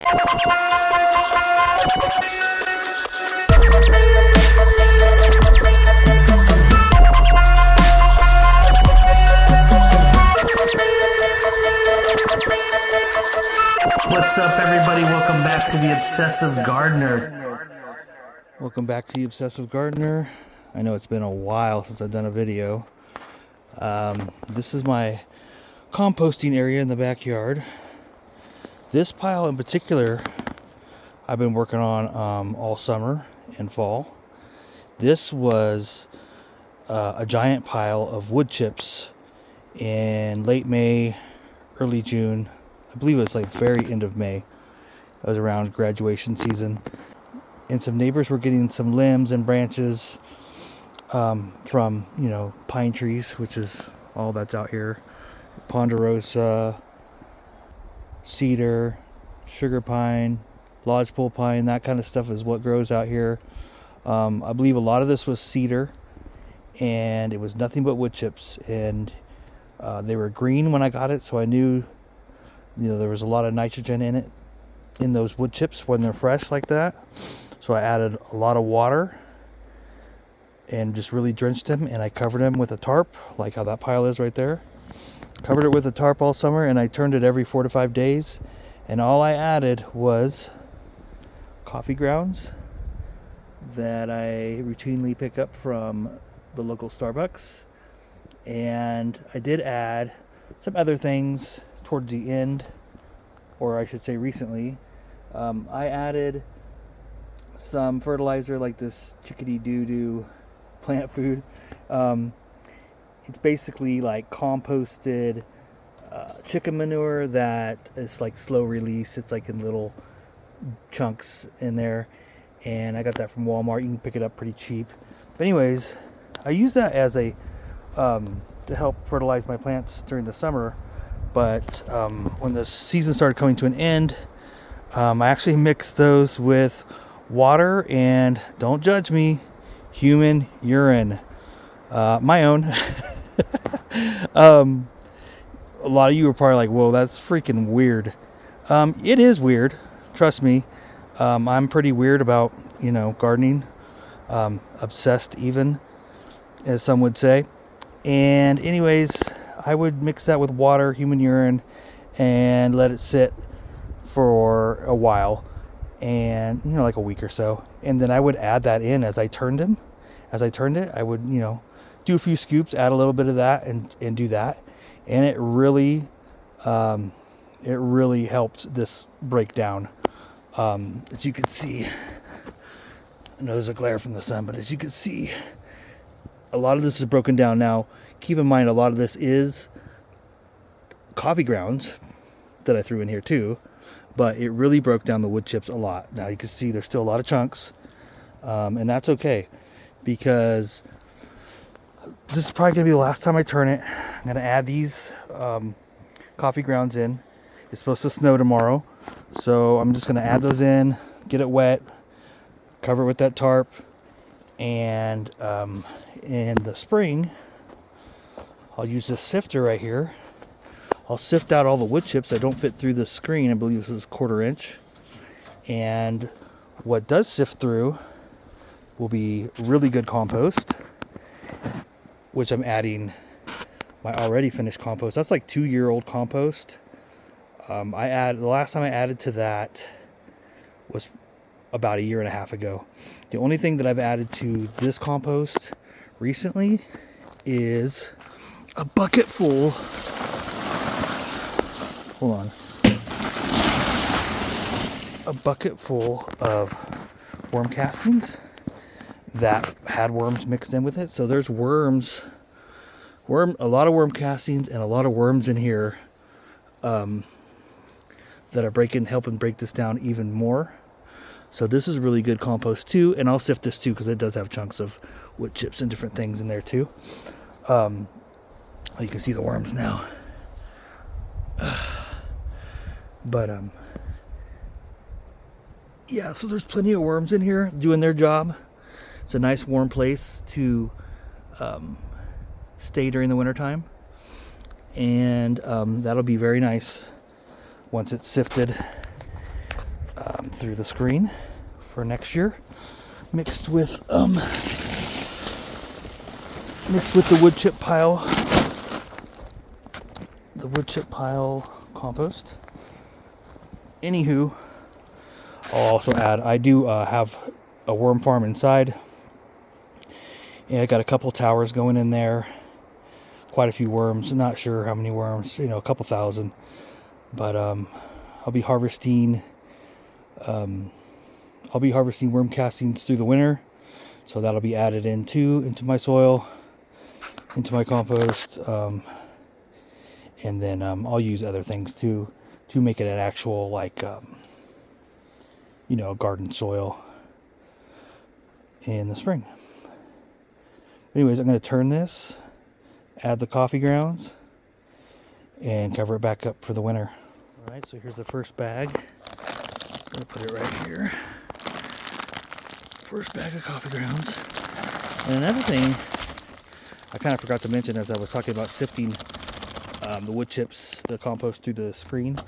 What's up, everybody? Welcome back to the Obsessive Gardener. Welcome back to the Obsessive Gardener. I know it's been a while since I've done a video. This is my composting area in the backyard. This pile in particular, I've been working on all summer and fall. This was a giant pile of wood chips in late May, early June. I believe it was like very end of May. It was around graduation season. And some neighbors were getting some limbs and branches from, pine trees, which is all that's out here. Ponderosa, cedar, sugar pine, lodgepole pine, that kind of stuff is what grows out here. I believe a lot of this was cedar, and it was nothing but wood chips. And they were green when I got it, so I knew there was a lot of nitrogen in it, in those wood chips when they're fresh like that. So I added a lot of water and just really drenched them, and I covered them with a tarp, like how that pile is right there. Covered it with a tarp all summer, and I turned it every 4 to 5 days. And all I added was coffee grounds that I routinely pick up from the local Starbucks. And I did add some other things towards the end, or I should say recently. I added some fertilizer, like this chickadee doo-doo plant food. It's basically like composted chicken manure that is like slow release. It's like in little chunks in there, and I got that from Walmart. You can pick it up pretty cheap. But anyways, I use that as a to help fertilize my plants during the summer. But when the season started coming to an end, I actually mixed those with water and, don't judge me, human urine. My own. A lot of you are probably like, whoa, that's freaking weird. It is weird. Trust me. I'm pretty weird about, gardening. Obsessed even, as some would say. And anyways, I would mix that with water, human urine, and let it sit for a while, and like a week or so. And then I would add that in as I turned it. I would, do a few scoops, add a little bit of that, and do that. And it really helped this break down. As you can see, I know there's a glare from the sun, but as you can see, a lot of this is broken down. Now, keep in mind, a lot of this is coffee grounds that I threw in here too, but it really broke down the wood chips a lot. Now you can see there's still a lot of chunks, and that's okay, because this is probably going to be the last time I turn it. I'm going to add these coffee grounds in. It's supposed to snow tomorrow, so I'm just going to add those in, get it wet, cover it with that tarp, and in the spring, I'll use this sifter right here. I'll sift out all the wood chips that don't fit through the screen. I believe this is 1/4 inch. And what does sift through will be really good compost, which I'm adding my already finished compost. That's like 2-year-old compost. The last time I added to that was about 1.5 years ago. The only thing that I've added to this compost recently is a bucket full. Hold on. A bucket full of worm castings that had worms mixed in with it. So there's a lot of worm castings and a lot of worms in here that are helping break this down even more. So this is really good compost too, and I'll sift this too because it does have chunks of wood chips and different things in there too. You can see the worms now. But yeah, so there's plenty of worms in here doing their job. It's a nice warm place to stay during the wintertime, and that'll be very nice once it's sifted through the screen for next year, mixed with the wood chip pile compost. Anywho, I'll also add, I do have a worm farm inside, and I got a couple towers going in there, quite a few worms. Not sure how many worms, a couple thousand, but I'll be harvesting worm castings through the winter, so that'll be added into my soil, into my compost, and then I'll use other things to make it an actual, like, garden soil in the spring. Anyways, I'm going to turn this, add the coffee grounds, and cover it back up for the winter. All right, so here's the first bag. I'm going to put it right here. First bag of coffee grounds. And another thing I kind of forgot to mention as I was talking about sifting the wood chips, the compost through the screen,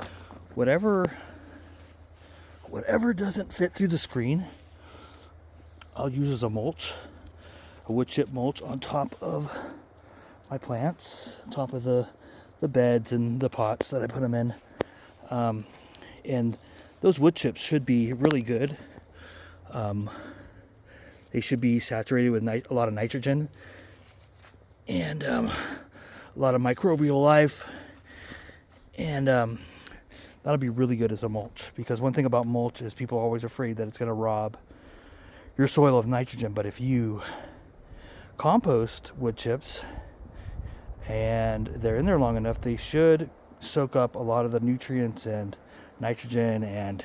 whatever doesn't fit through the screen, I'll use as a mulch, a wood chip mulch on top of my plants, on top of the beds and the pots that I put them in. And those wood chips should be really good. They should be saturated with a lot of nitrogen and a lot of microbial life, and that'll be really good as a mulch, because one thing about mulch is people are always afraid that it's going to rob your soil of nitrogen. But if you compost wood chips and they're in there long enough, they should soak up a lot of the nutrients and nitrogen and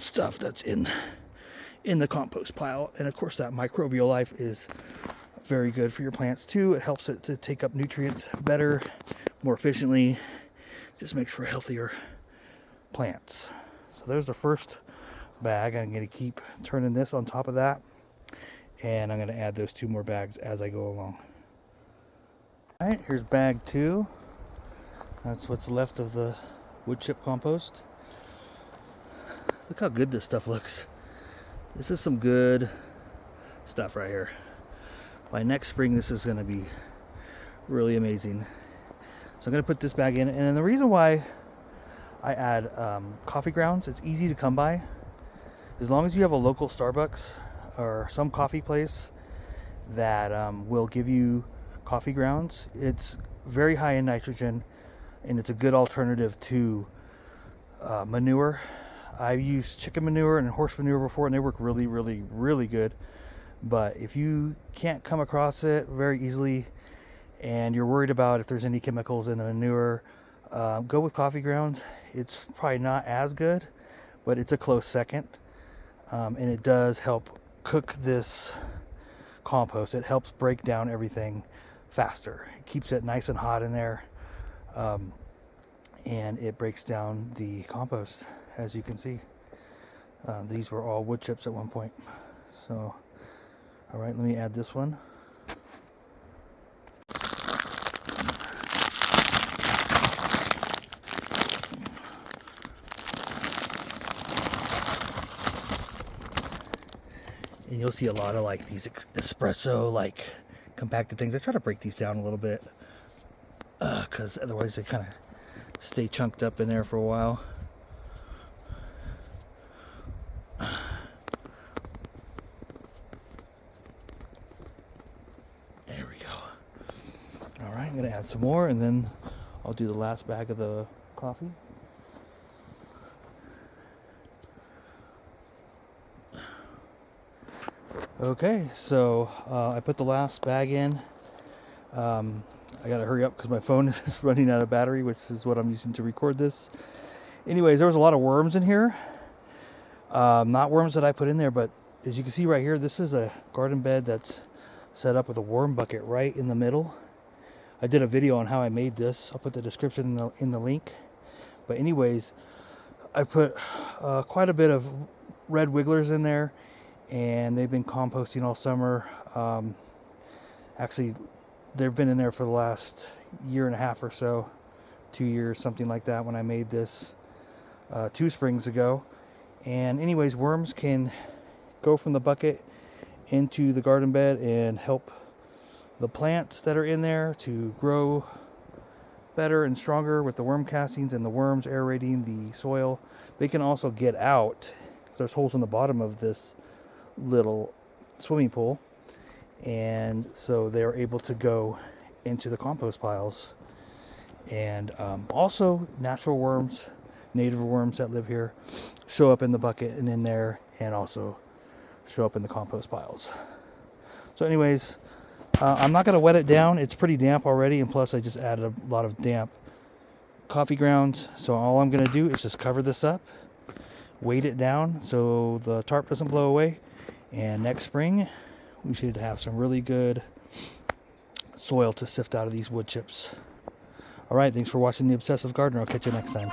stuff that's in the compost pile. And of course, that microbial life is very good for your plants too. It helps it to take up nutrients better, more efficiently. Just makes for healthier plants. So there's the first bag. I'm going to keep turning this on top of that, and I'm going to add those 2 more bags as I go along. All right, here's bag 2. That's what's left of the wood chip compost. Look how good this stuff looks. This is some good stuff right here. By next spring, this is going to be really amazing. So I'm going to put this bag in, and the reason why I add coffee grounds, it's easy to come by. As long as you have a local Starbucks or some coffee place that will give you coffee grounds, it's very high in nitrogen, and it's a good alternative to manure. I've used chicken manure and horse manure before, and they work really, really, really good. But if you can't come across it very easily, and you're worried about if there's any chemicals in the manure, go with coffee grounds. It's probably not as good, but it's a close second. And it does help cook this compost. It helps break down everything faster. It keeps it nice and hot in there. And it breaks down the compost, as you can see. These were all wood chips at one point. So, all right, let me add this one. And you'll see a lot of like these espresso, like compacted things. I try to break these down a little bit, because otherwise they kind of stay chunked up in there for a while. There we go. All right, I'm gonna add some more, and then I'll do the last bag of the coffee. Okay, so I put the last bag in. I gotta hurry up because my phone is running out of battery, which is what I'm using to record this. Anyways, there was a lot of worms in here. Not worms that I put in there, but as you can see right here, this is a garden bed that's set up with a worm bucket right in the middle. I did a video on how I made this. I'll put the description in the link. But anyways, I put quite a bit of red wigglers in there, and they've been composting all summer. Actually, they've been in there for the last year and a half or so, 2 years, something like that, when I made this 2 springs ago. And anyways, worms can go from the bucket into the garden bed and help the plants that are in there to grow better and stronger with the worm castings and the worms aerating the soil. They can also get out. There's holes in the bottom of this little swimming pool, and so they're able to go into the compost piles. And also natural worms, native worms that live here, show up in the bucket and in there, and also show up in the compost piles. So anyways, I'm not going to wet it down. It's pretty damp already, and plus I just added a lot of damp coffee grounds. So all I'm going to do is just cover this up, weight it down so the tarp doesn't blow away, and next spring we should have some really good soil to sift out of these wood chips. Alright, thanks for watching The Obsessive Gardener. I'll catch you next time.